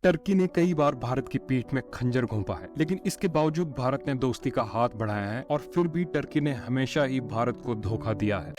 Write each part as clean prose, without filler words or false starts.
Turkey ने कई बार भारत की पीठ में खंजर घोंपा है, लेकिन इसके बावजूद भारत ने दोस्ती का हाथ बढ़ाया है और फिर भी टर्की ने हमेशा ही भारत को धोखा दिया है।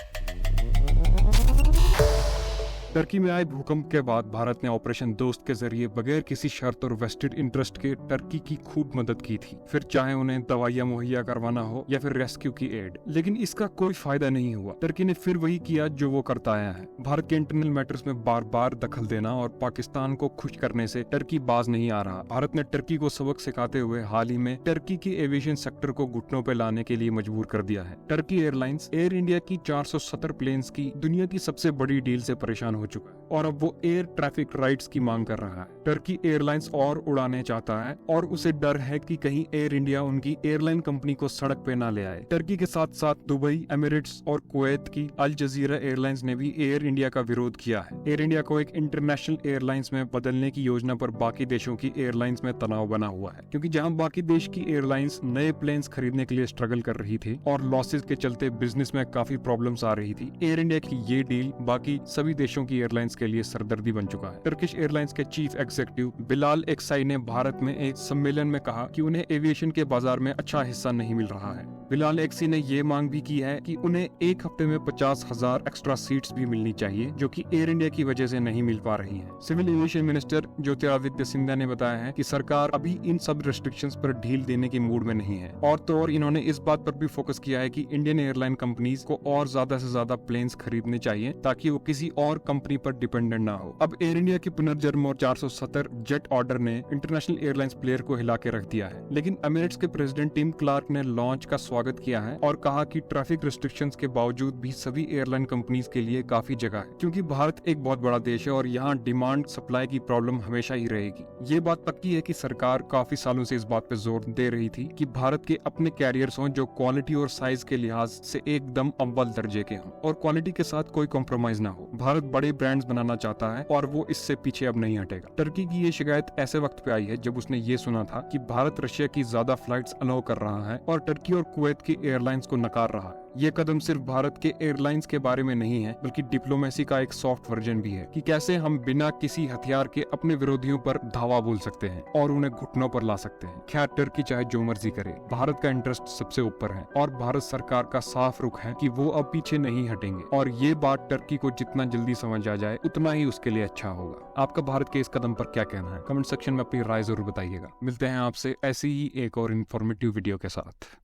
टर्की में आए भूकंप के बाद भारत ने ऑपरेशन दोस्त के जरिए बगैर किसी शर्त और वेस्टेड इंटरेस्ट के टर्की की खूब मदद की थी, फिर चाहे उन्हें दवाइयां मुहैया करवाना हो या फिर रेस्क्यू की एड। लेकिन इसका कोई फायदा नहीं हुआ। टर्की ने फिर वही किया जो वो करता आया है, भारत के इंटरनल मैटर्स में बार बार दखल देना, और पाकिस्तान को खुश करने से टर्की बाज नहीं आ रहा। भारत ने टर्की को सबक सिखाते हुए हाल ही में टर्की की एविएशन सेक्टर को घुटनों पर लाने के लिए मजबूर कर दिया है। टर्की एयरलाइंस एयर इंडिया की 470 प्लेन्स की दुनिया की सबसे बड़ी डील से परेशान हो चुका है और अब वो एयर ट्रैफिक राइट्स की मांग कर रहा है। टर्की एयरलाइंस और उड़ाने चाहता है और उसे डर है कि कहीं एयर इंडिया उनकी एयरलाइन कंपनी को सड़क पे ना ले आए। टर्की के साथ साथ दुबई, एमिरेट्स और कुवैत की अल जजीरा एयरलाइंस ने भी एयर इंडिया का विरोध किया है। एयर इंडिया को एक इंटरनेशनल एयरलाइंस में बदलने की योजना पर बाकी देशों की एयरलाइंस में तनाव बना हुआ है, क्योंकि जहां बाकी देश की एयरलाइंस नए प्लेन्स खरीदने के लिए स्ट्रगल कर रही थी और लॉसेज के चलते बिजनेस में काफी प्रॉब्लम्स आ रही थी, एयर इंडिया की ये डील बाकी सभी देशों की एयरलाइंस के लिए सरदर्दी बन चुका है। टर्किश एयरलाइंस के चीफ एग्जीक्यूटिव बिलाल एक्साई ने भारत में एक सम्मेलन में कहा कि उन्हें एविएशन के बाजार में अच्छा हिस्सा नहीं मिल रहा है। बिलाल एक्सी ने ये मांग भी की है कि उन्हें एक हफ्ते में 50,000 एक्स्ट्रा सीट्स भी मिलनी चाहिए, जो कि एयर इंडिया की वजह से नहीं मिल पा रही हैं। Civil aviation minister Jyotiraditya Scindia ने बताया है कि सरकार अभी इन सब रिस्ट्रिक्शंस पर ढील देने की मूड में नहीं है, और तो और इन्होंने इस बात पर भी फोकस किया है कि इंडियन एयरलाइन कंपनीज को और ज्यादा से ज्यादा प्लेन्स खरीदने चाहिए ताकि वो किसी और कंपनी पर डिपेंडेंट ना हो। अब एयर इंडिया के पुनर्जन्म और 470 जेट ऑर्डर ने इंटरनेशनल एयरलाइंस प्लेयर को हिला के रख दिया है, लेकिन एमिरेट्स के प्रेसिडेंट टिम क्लार्क ने लॉन्च का स्वागत किया है और कहा कि ट्रैफिक रिस्ट्रिक्शंस के बावजूद भी सभी एयरलाइन कंपनीज के लिए काफी जगह है, क्योंकि भारत एक बहुत बड़ा देश है और यहाँ डिमांड सप्लाई की प्रॉब्लम हमेशा ही रहेगी। ये बात पक्की है कि सरकार काफी सालों से इस बात पे जोर दे रही थी कि भारत के अपने कैरियर्स हों जो क्वालिटी और साइज के लिहाज से एकदम अव्वल दर्जे के हों और क्वालिटी के साथ कोई कॉम्प्रोमाइज ना हो। भारत बड़े ब्रांड्स बनाना चाहता है और वो इससे पीछे अब नहीं हटेगा। टर्की की ये शिकायत ऐसे वक्त पे आई है जब उसने ये सुना था कि भारत रशिया की ज्यादा फ्लाइट्स अलाउ कर रहा है और टर्की और कुवैत की एयरलाइंस को नकार रहा है। ये कदम सिर्फ भारत के एयरलाइंस के बारे में नहीं है, बल्कि डिप्लोमेसी का एक सॉफ्ट वर्जन भी है कि कैसे हम बिना किसी हथियार के अपने विरोधियों पर धावा बोल सकते हैं और उन्हें घुटनों पर ला सकते हैं। खैर, टर्की चाहे जो मर्जी करे, भारत का इंटरेस्ट सबसे ऊपर है और भारत सरकार का साफ रुख है कि वो अब पीछे नहीं हटेंगे, और ये बात टर्की को जितना जल्दी समझ आ जाए उतना ही उसके लिए अच्छा होगा। आपका भारत के इस कदम पर क्या कहना है? कमेंट सेक्शन में अपनी राय जरूर बताइएगा। मिलते हैं आपसे ऐसी ही एक और इन्फॉर्मेटिव वीडियो के साथ।